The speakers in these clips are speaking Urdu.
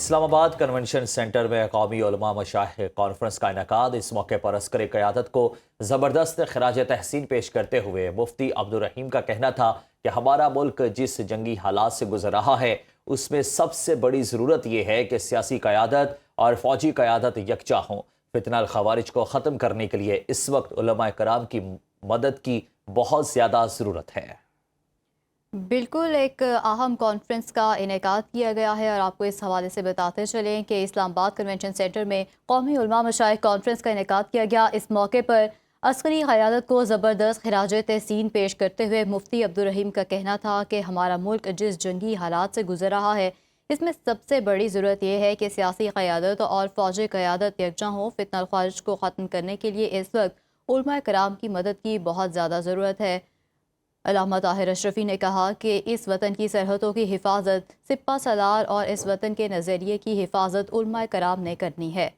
اسلام آباد کنونشن سینٹر میں قومی علماء مشائخ کانفرنس کا انعقاد۔ اس موقع پر عسکری قیادت کو زبردست خراج تحسین پیش کرتے ہوئے مفتی عبدالرحیم کا کہنا تھا کہ ہمارا ملک جس جنگی حالات سے گزر رہا ہے اس میں سب سے بڑی ضرورت یہ ہے کہ سیاسی قیادت اور فوجی قیادت یکجا ہوں۔ فتنہ الخوارج کو ختم کرنے کے لیے اس وقت علماء کرام کی مدد کی بہت زیادہ ضرورت ہے۔ بالکل ایک اہم کانفرنس کا انعقاد کیا گیا ہے اور آپ کو اس حوالے سے بتاتے چلیں کہ اسلام آباد کنونشن سینٹر میں قومی علماء مشائخ کانفرنس کا انعقاد کیا گیا۔ اس موقع پر عسکری قیادت کو زبردست خراج تحسین پیش کرتے ہوئے مفتی عبدالرحیم کا کہنا تھا کہ ہمارا ملک جس جنگی حالات سے گزر رہا ہے اس میں سب سے بڑی ضرورت یہ ہے کہ سیاسی قیادت اور فوجی قیادت یکجا ہوں۔ فتنہ الخوارج کو ختم کرنے کے لیے اس وقت علماء کرام کی مدد کی بہت زیادہ ضرورت ہے۔ علامہ طاہر اشرفی نے کہا کہ اس وطن کی سرحدوں کی حفاظت سپہ سالار اور اس وطن کے نظریے کی حفاظت علماء کرام نے کرنی ہے۔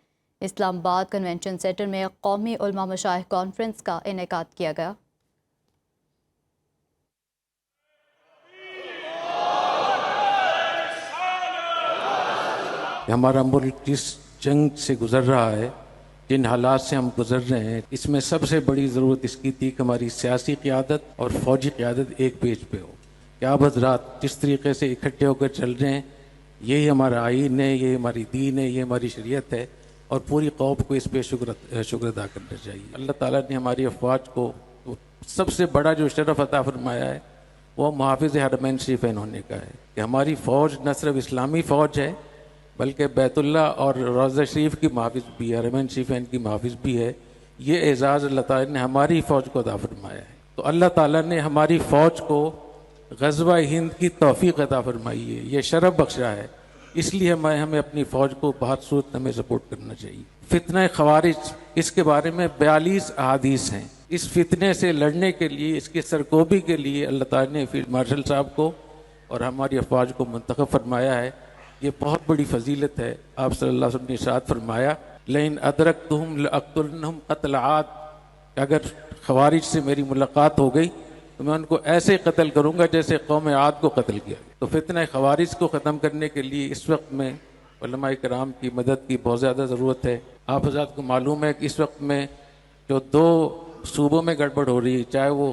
اسلام آباد کنونشن سینٹر میں قومی علماء مشائخ کانفرنس کا انعقاد کیا گیا۔ ہمارا ملک جس جنگ سے گزر رہا ہے، جن حالات سے ہم گزر رہے ہیں، اس میں سب سے بڑی ضرورت اس کی تھی کہ ہماری سیاسی قیادت اور فوجی قیادت ایک پیج پہ ہو کہ آپ حضرات جس طریقے سے اکٹھے ہو کر چل رہے ہیں، یہی ہمارا آئین ہے، یہ ہماری دین ہے، یہ ہماری شریعت ہے، اور پوری قوم کو اس پہ شکر ادا کرنا چاہیے۔ اللہ تعالیٰ نے ہماری افواج کو سب سے بڑا جو شرف عطا فرمایا ہے وہ محافظ حرمین شریفین ہونے کا ہے کہ ہماری فوج نہ صرف اسلامی فوج ہے بلکہ بیت اللہ اور روضہ شریف کی محافظ بھی ہے، حرمین شریفین کی محافظ بھی ہے۔ یہ اعزاز اللہ تعالیٰ نے ہماری فوج کو عطا فرمایا ہے۔ تو اللہ تعالیٰ نے ہماری فوج کو غزوہ ہند کی توفیق عطا فرمائی ہے، یہ شرف بخشا ہے، اس لیے ہمیں اپنی فوج کو بہت صورت ہمیں سپورٹ کرنا چاہیے۔ فتنہ خوارج، اس کے بارے میں 42 احادیث ہیں۔ اس فتنے سے لڑنے کے لیے، اس کی سرکوبی کے لیے اللہ تعالیٰ نے فیلڈ مارشل صاحب کو اور ہماری افواج کو منتخب فرمایا ہے۔ یہ بہت بڑی فضیلت ہے۔ آپ صلی اللہ علیہ وسلم نے ارشاد فرمایا لئن ادرکتہم لأقتلنہم قتل عاد، اگر خوارج سے میری ملاقات ہو گئی تو میں ان کو ایسے قتل کروں گا جیسے قوم عاد کو قتل کیا۔ تو فتنہ خوارج کو ختم کرنے کے لیے اس وقت میں علماء کرام کی مدد کی بہت زیادہ ضرورت ہے۔ آپ حضرات کو معلوم ہے کہ اس وقت میں جو 2 صوبوں میں گڑبڑ ہو رہی ہے، چاہے وہ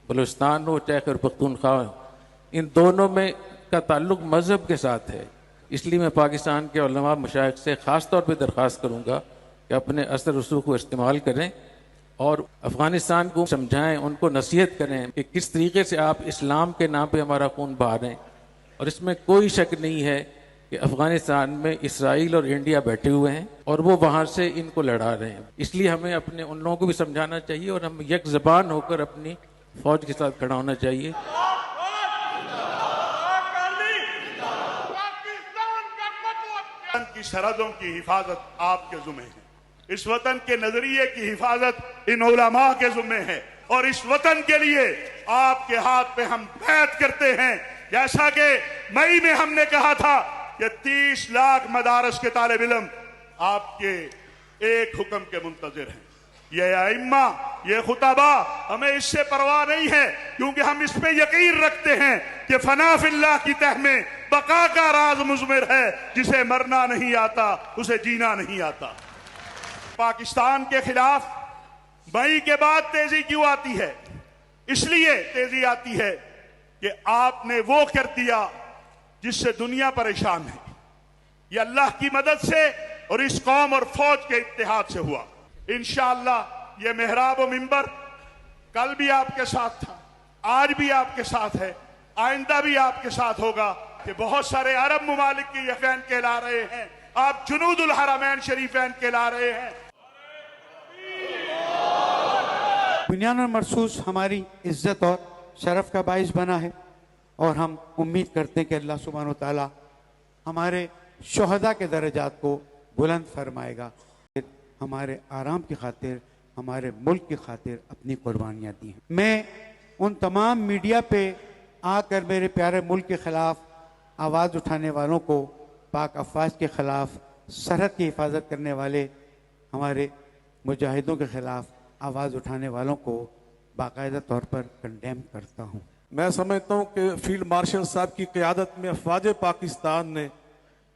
بلوچستان ہو چاہے خیبر پختونخوا ہو، ان دونوں میں کا تعلق مذہب کے ساتھ ہے۔ اس لیے میں پاکستان کے علماء مشائخ سے خاص طور پہ درخواست کروں گا کہ اپنے اثر رسوخ کو استعمال کریں اور افغانستان کو سمجھائیں، ان کو نصیحت کریں کہ کس طریقے سے آپ اسلام کے نام پہ ہمارا خون بہا رہے ہیں۔ اور اس میں کوئی شک نہیں ہے کہ افغانستان میں اسرائیل اور انڈیا بیٹھے ہوئے ہیں اور وہ وہاں سے ان کو لڑا رہے ہیں۔ اس لیے ہمیں اپنے ان لوگوں کو بھی سمجھانا چاہیے اور ہم یک زبان ہو کر اپنی فوج کے ساتھ کھڑا ہونا چاہیے۔ کی سرحدوں کی حفاظت آپ کے ذمہ ہے، اس وطن کے نظریے کی حفاظت ان علماء کے ذمہ ہے، اور اس وطن کے لیے آپ کے ہاتھ پہ ہم بیعت کرتے ہیں۔ جیسا کہ مئی میں ہم نے کہا تھا کہ 30 لاکھ مدارس کے طالب علم آپ کے ایک حکم کے منتظر ہیں۔ یہ ائمہ، یہ خطبہ، ہمیں اس سے پرواہ نہیں ہے، کیونکہ ہم اس پہ یقین رکھتے ہیں کہ فنا فی اللہ کی تہ میں بقا کا راز مضمر ہے، جسے مرنا نہیں آتا اسے جینا نہیں آتا۔ پاکستان کے خلاف مئی کے بعد تیزی کیوں آتی ہے؟ اس لیے تیزی آتی ہے کہ آپ نے وہ کر دیا جس سے دنیا پریشان ہے۔ یہ اللہ کی مدد سے اور اس قوم اور فوج کے اتحاد سے ہوا۔ انشاءاللہ یہ محراب و منبر کل بھی آپ کے ساتھ تھا، آج بھی آپ کے ساتھ ہے، آئندہ بھی آپ کے ساتھ ہوگا کہ بہت سارے عرب ممالک کے یقین کہلا رہے ہیں، آپ جنود الحرمین شریفین کہلا رہے ہیں۔ بنیان اور مرصوص ہماری عزت اور شرف کا باعث بنا ہے، اور ہم امید کرتے ہیں کہ اللہ سبحانہ وتعالی ہمارے شہداء کے درجات کو بلند فرمائے گا۔ ہمارے آرام کی خاطر، ہمارے ملک کی خاطر اپنی قربانیاں دی ہیں۔ میں ان تمام میڈیا پہ آ کر میرے پیارے ملک کے خلاف آواز اٹھانے والوں کو، پاک افواج کے خلاف، سرحد کی حفاظت کرنے والے ہمارے مجاہدوں کے خلاف آواز اٹھانے والوں کو باقاعدہ طور پر کنڈیم کرتا ہوں۔ میں سمجھتا ہوں کہ فیلڈ مارشل صاحب کی قیادت میں افواج پاکستان نے